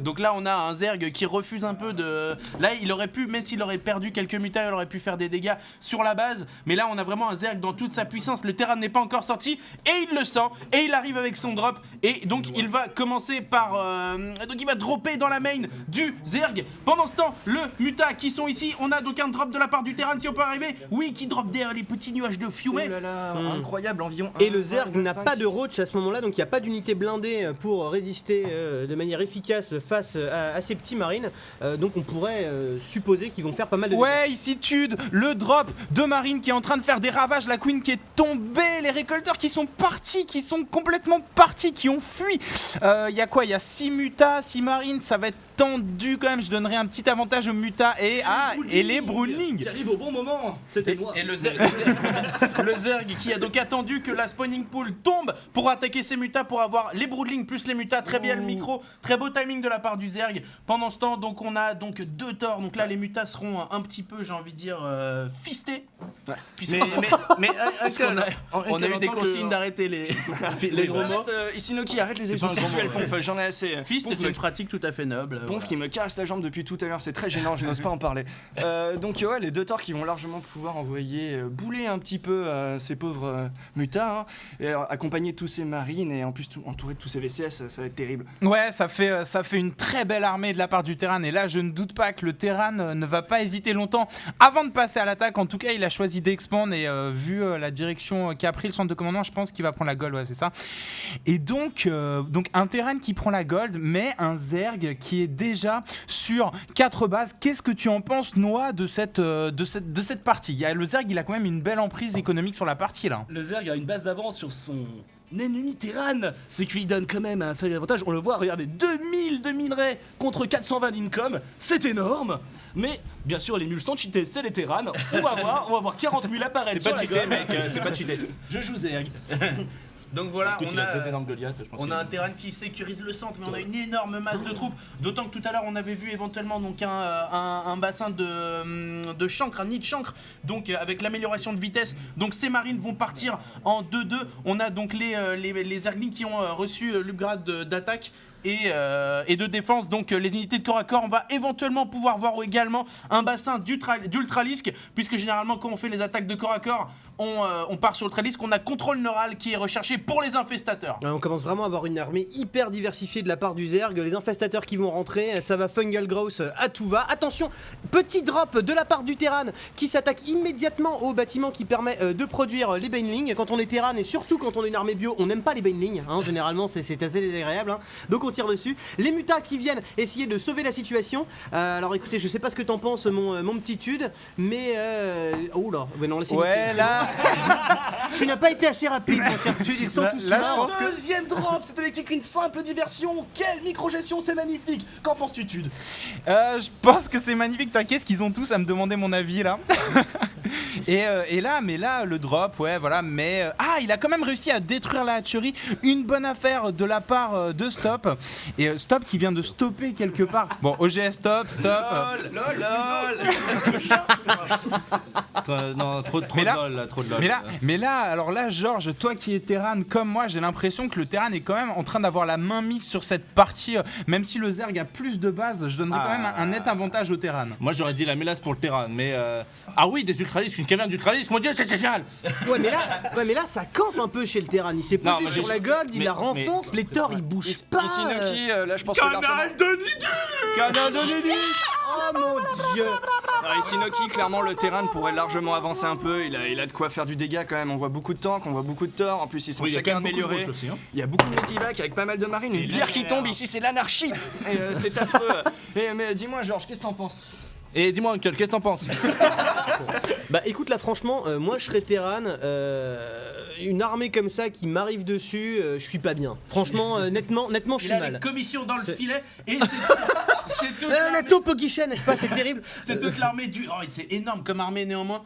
Donc là on a un Zerg qui refuse un peu de... Là il aurait pu, même s'il aurait perdu quelques mutas, il aurait pu faire des dégâts sur la base. Mais là on a vraiment un Zerg dans toute sa puissance. Le Terran n'est pas encore sorti et il le sent. Et il arrive avec son drop. Et donc il va commencer par... Donc il va dropper dans la main du Zerg. Pendant ce temps, le muta qui sont ici. On a donc un drop de la part du Terran si on peut arriver. Oui, qui drop derrière les petits nuages de fumée. Oh là là, incroyable, environ. Et le Zerg n'a pas de roach à ce moment-là, donc il n'y a pas d'unité blindée pour résister de manière efficace face à ces petits marines. Donc on pourrait supposer qu'ils vont faire pas mal de... Ouais, ici Tude, le drop de marine qui est en train de faire des ravages, la queen qui est tombée, les récolteurs qui sont partis, qui sont complètement partis, qui ont fui. Il y a quoi? Il y a 6 mutas, 6 marines, ça va être tendu quand même. Je donnerai un petit avantage aux mutas et les broodlings. Qui arrive au bon moment, c'était moi. Et le Zerg, le Zerg qui a donc attendu que la spawning pool tombe pour attaquer ses mutas, pour avoir les broodlings plus les mutas. Très bien le micro, très beau timing de la part du Zerg. Pendant ce temps, donc on a donc 2 torts. Donc là les mutas seront un petit peu, j'ai envie de dire, fistés. Ouais. Mais on a eu des consignes d'arrêter les gros mots. Isinoki, arrête les émissions sexuelles, Ponf, j'en ai assez. Fist est une pratique tout à fait noble. Ponf Voilà. qui me casse la jambe depuis tout à l'heure, c'est très gênant, je n'ose pas en parler. Donc ouais, les 2 torts qui vont largement pouvoir envoyer bouler un petit peu ces pauvres mutas, hein, et accompagner tous ces marines et en plus entouré de tous ces VCS, ça va être terrible. Ouais, ça fait une très belle armée de la part du Terran. Et là, je ne doute pas que le Terran ne va pas hésiter longtemps avant de passer à l'attaque. En tout cas, il a choisi d'expand et vu la direction qu'a pris le centre de commandement, je pense qu'il va prendre la gold, ouais, c'est ça. Et donc un Terran qui prend la gold, mais un Zerg qui est déjà sur 4 bases. Qu'est-ce que tu en penses, Noah, de cette partie? Le Zerg, il a quand même une belle emprise économique sur la partie là. Le Zerg a une base d'avance sur son ennemi Terran, ce qui lui donne quand même un sérieux avantage. On le voit, regardez, 2000 de minerais contre 420 d'income, c'est énorme. Mais bien sûr, les mules sont cheatés, c'est les Terran. On va voir 40 mules apparaître sur la gueule. mec, c'est pas cheaté. Je joue Zerg. Donc voilà, Écoute, il a 2 énormes Goliath, je pense. on a un Terran qui sécurise le centre, mais on a une énorme masse de troupes. D'autant que tout à l'heure, on avait vu éventuellement donc un bassin de chancre, un nid de chancre, donc avec l'amélioration de vitesse. Donc ces marines vont partir en 2-2. On a donc les Zerglings qui ont reçu l'upgrade d'attaque et de défense. Donc les unités de corps à corps, on va éventuellement pouvoir voir également un bassin d'ultralisque, puisque généralement quand on fait les attaques de corps à corps, on part sur l'ultralisque. On a contrôle neural qui est recherché pour les infestateurs. On commence vraiment à avoir une armée hyper diversifiée de la part du Zerg. Les infestateurs qui vont rentrer, ça va fungal growth à tout va. Attention, petit drop de la part du Terran qui s'attaque immédiatement au bâtiment qui permet de produire les Banelings. Quand on est Terran et surtout quand on est une armée bio, on n'aime pas les Banelings, hein, généralement c'est assez désagréable, hein. Donc on tire dessus. Les mutas qui viennent essayer de sauver la situation. Alors écoutez, je sais pas ce que t'en penses mon petit Tude, mais oh là, non, Ouais, là, tu n'as pas été assez rapide, mon cher Tude, ils sont tous là, je morts. pense que- Deuxième drop, c'était l'électrique, une simple diversion. Quelle micro-gestion, c'est magnifique. Qu'en penses-tu, Tude? je pense que c'est magnifique. T'inquiète, ce qu'ils ont tous à me demander mon avis là. et là, le drop, ouais, voilà. Mais il a quand même réussi à détruire la hatcherie. Une bonne affaire de la part de Stop. Et Stop qui vient de stopper quelque part. Bon, OGS Stop. Non, trop Mais de là- lol, là, trop de lol. Mais là, alors là, Georges, toi qui es Terran comme moi, j'ai l'impression que le Terran est quand même en train d'avoir la main mise sur cette partie. Même si le Zerg a plus de base, je donnerais quand même un net avantage au Terran. Moi j'aurais dit la mélasse pour le terrain, mais ah oui, des ultralisques, une caverne d'ultralisques, mon dieu, c'est génial. Ouais mais là ça campe un peu chez le Terran. Il s'est Non, posé mais sur je- la gold, il mais- la renforce, les torts ils bougent pas. Isinoki, là je pense que largement... Canal de Lydie. Oh mon dieu. Isinoki, clairement le Terran pourrait largement avancer un peu, il a de quoi faire du dégât quand même, on voit beaucoup de tanks, on voit beaucoup de torts, en plus ils sont Oui, il y a chacun quand même beaucoup de améliorés. routes aussi, hein. Il y a beaucoup de medivac avec pas mal de marines, une bière qui tombe ici, c'est l'anarchie. Et, c'est affreux. Mais dis-moi Georges, qu'est-ce que t'en penses? Et dis-moi Uncle, qu'est-ce que t'en penses? Bah écoute là franchement, moi je serais Terran, une armée comme ça qui m'arrive dessus, je suis pas bien. Franchement, nettement je Il suis a mal. les commissions dans le C'est- filet et c'est toute La l'armée- taupe guichet, n'est-ce pas, c'est terrible. c'est toute l'armée du... Oh, c'est énorme comme armée néanmoins.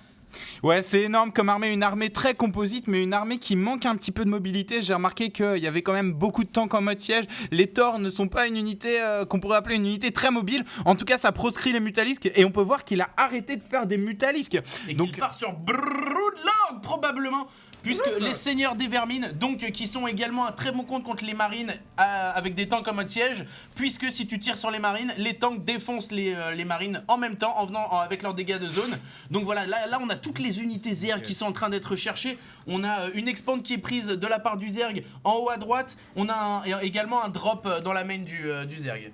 Ouais, c'est énorme comme armée, une armée très composite, mais une armée qui manque un petit peu de mobilité. J'ai remarqué qu'il y avait quand même beaucoup de tanks en mode siège. Les Thors ne sont pas une unité qu'on pourrait appeler une unité très mobile. En tout cas, ça proscrit les mutalisques et on peut voir qu'il a arrêté de faire des mutalisques. Et Donc, qu'il part sur Broodlord probablement. puisque les seigneurs des vermines, donc qui sont également un très bon compte contre les marines avec des tanks en mode siège, puisque si tu tires sur les marines, les tanks défoncent les marines en même temps avec leurs dégâts de zone. Donc voilà, là on a toutes les unités Zerg qui sont en train d'être cherchées. On a une expand qui est prise de la part du Zerg en haut à droite. On a également un drop dans la main du Zerg.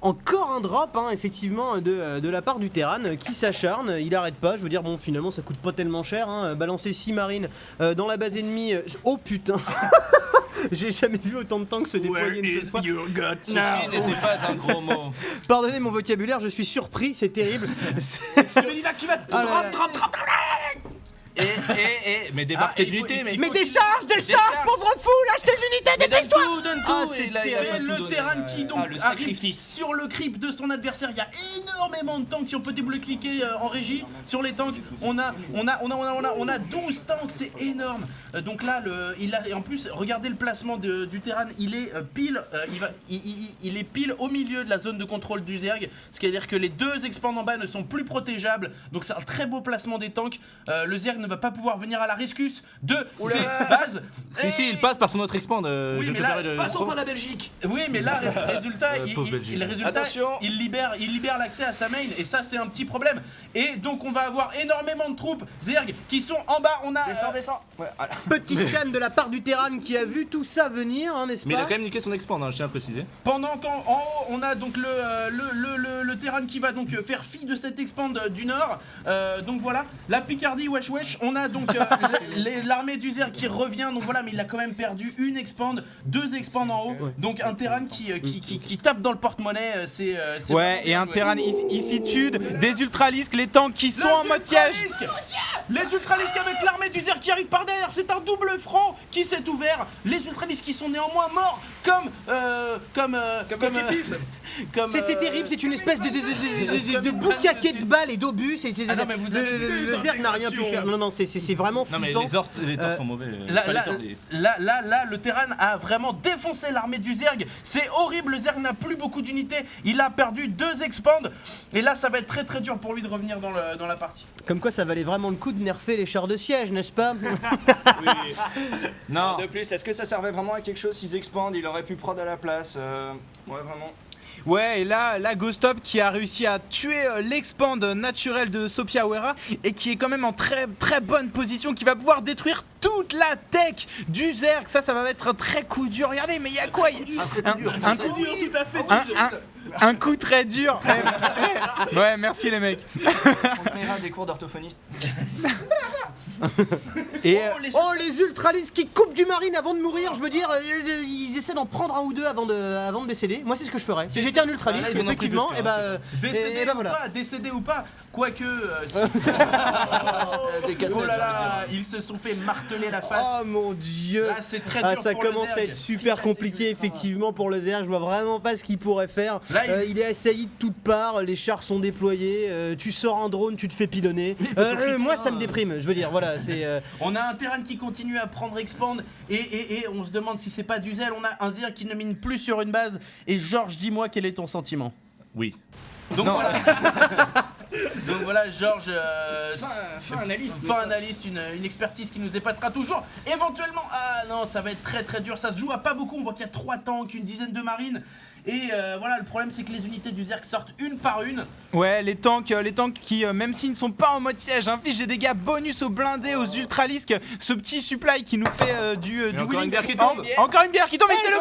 Encore un drop, hein, effectivement, de la part du Terran qui s'acharne, il arrête pas, je veux dire, bon, finalement ça coûte pas tellement cher, hein, balancer 6 marines dans la base ennemie, oh putain. J'ai jamais vu autant de tanks se déployer une seule fois. Ceci n'était pas un gros mot. Pardonnez mon vocabulaire, je suis surpris, c'est terrible. Qui va drop. Mais débarque tes unités, mais. Mais décharge, pauvre fou, lâche tes unités, dépêche-toi. Donne Ah, tout, c'est et là, il a pas C'est tout le donné. Terran qui donc le arrive sacrifice. sur le creep de son adversaire. Il y a énormément de tanks qui on peut double-cliquer en régie sur les tanks. On a 12 tanks, c'est énorme. Donc là, et en plus, regardez le placement du Terran. Il est pile, il est pile au milieu de la zone de contrôle du Zerg. Ce qui veut dire que les deux expands en bas ne sont plus protégeables. Donc c'est un très beau placement des tanks. Le Zerg ne va pas pouvoir venir à la rescousse de ses bases. Si, il passe par son autre expand. Oui, mais là, Passons par la Belgique. Oui, mais là, résultat, pauvre Belgique. Attention. il libère l'accès à sa main, et ça, c'est un petit problème. Et donc, on va avoir énormément de troupes Zerg qui sont en bas. On a Descends. Ouais, voilà. Petit scan de la part du Terran qui a vu tout ça venir, hein, n'est-ce Mais il a pas? quand même niqué son expand, hein, je tiens à préciser. pendant qu'en haut, on a donc le Terran qui va donc faire fi de cette expand du nord. Donc voilà, la Picardie, wesh, on a donc l'armée du Zerg qui revient. Donc voilà, mais il a quand même perdu une expand, 2 expands en haut. Donc un Terran qui tape dans le porte-monnaie. C'est Ouais, et un Terran issitude, des ultralisques, les tanks qui sont en mode siège. Les ultralisques avec l'armée du Zerg qui arrive par derrière, c'est un double front qui s'est ouvert. Les ultralisques qui sont néanmoins morts comme C'est terrible, c'est une espèce de boucaquet de balles et d'obus. Ah non, mais vous avez vu le Zerg n'a rien pu faire. Non, c'est vraiment Non, mais flippant. les torts sont mauvais. Là, le Terran a vraiment défoncé l'armée du Zerg. C'est horrible, le Zerg n'a plus beaucoup d'unités. Il a perdu 2 expands. Et là, ça va être très très dur pour lui de revenir dans la partie. Comme quoi ça valait vraiment le coup de nerfer les chars de siège, n'est-ce pas? Non. De plus, est-ce que ça servait vraiment à quelque chose s'ils expandent? Il aurait pu prod à la place. Ouais, vraiment. Ouais, et là Ghost Top qui a réussi à tuer l'expand naturel de Sophia Wera et qui est quand même en très très bonne position, qui va pouvoir détruire toute la tech du Zerg. Ça va être un très coup dur. Regardez, mais il y a quoi? Un coup très dur. Ouais, merci les mecs. On paiera des cours d'orthophoniste. Et Oh, les ultralistes qui coupent du marine avant de mourir, je veux dire, ils essaient d'en prendre un ou deux avant de décéder. Moi, c'est ce que je ferais. Si j'étais un ultraliste, Là, ils en ont pris effectivement, deux, et bah, Décédé et bah ou voilà. pas, décédé ou pas, quoique. Oh là là, ils se sont fait marteler la face. Oh mon dieu! Là, c'est très dur Ah, ça pour le commence à Zerg. être super compliqué effectivement pour le Zerg. Je vois vraiment pas ce qu'il pourrait faire. Là, Il est assailli de toutes parts, les chars sont déployés. Tu sors un drone, tu te fais pilonner. Moi, ça me déprime. Je veux dire, voilà, c'est. On a un Terran qui continue à prendre expand et on se demande si c'est pas du zèle. On a un Zerg qui ne mine plus sur une base. Et Georges, dis-moi quel est ton sentiment? Oui. Donc voilà. Donc voilà, Georges, Fin analyste. une expertise qui nous épatera toujours. Éventuellement, ah non, ça va être très très dur. Ça se joue à pas beaucoup. On voit qu'il y a 3 tanks, une dizaine de marines. Et voilà, le problème c'est que les unités du Zerg sortent une par une. ouais, les tanks qui, même s'ils ne sont pas en mode siège, infligent des dégâts bonus aux blindés, aux ultralisques. Ce petit supply qui nous fait du encore winning. une bière qui tombe. Encore une bière qui tombe, et c'est le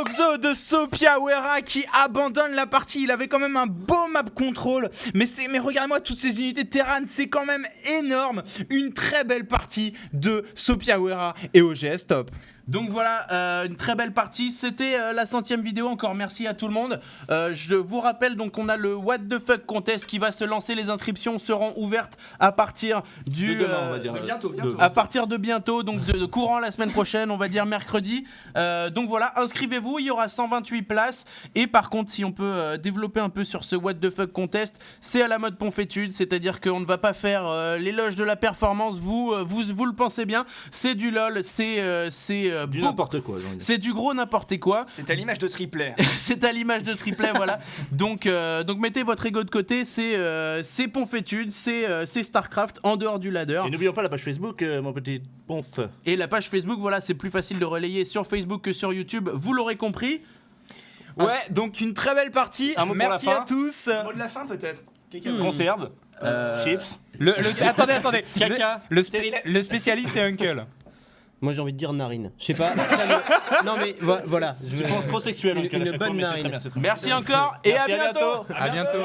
Xo de Sophia Wera qui abandonne la partie. Il avait quand même un beau map control, mais regardez-moi toutes ces unités Terran, c'est quand même énorme. Une très belle partie de Sophia Wera et OGS top. Donc voilà, une très belle partie. C'était la 100e vidéo. Encore merci à tout le monde. Je vous rappelle donc qu'on a le What the Fuck Contest qui va se lancer. Les inscriptions seront ouvertes à partir du De demain, on va dire. bientôt. à partir de bientôt, donc de courant la semaine prochaine, on va dire mercredi. Donc voilà, inscrivez-vous, il y aura 128 places. Et par contre, si on peut développer un peu sur ce What the Fuck Contest, c'est à la mode Ponfétude, c'est-à-dire qu'on ne va pas faire l'éloge de la performance, vous le pensez bien, c'est du LOL, c'est Du beaucoup- n'importe quoi, j'ai envie de dire. c'est du gros n'importe quoi. C'est à l'image de Triplay. C'est à l'image de Triplay, voilà. Donc mettez votre ego de côté. C'est Ponfétude, c'est Starcraft en dehors du ladder. Et n'oublions pas la page Facebook, mon petit Ponf. Et la page Facebook, voilà, c'est plus facile de relayer sur Facebook que sur YouTube. Vous l'aurez compris. Ouais, donc une très belle partie. Un mot pour la Merci fin. à tous. Mot de la fin peut-être. Conserve, chips, Attendez. caca. Le spécialiste, c'est Uncle. Moi j'ai envie de dire narine. Je sais pas. Non mais voilà. Tu penses trop sexuel, Une Uncle, à chaque fois, bonne mais c'est narine. très bien, c'est très bien. Merci encore et Merci, à bientôt. À bientôt.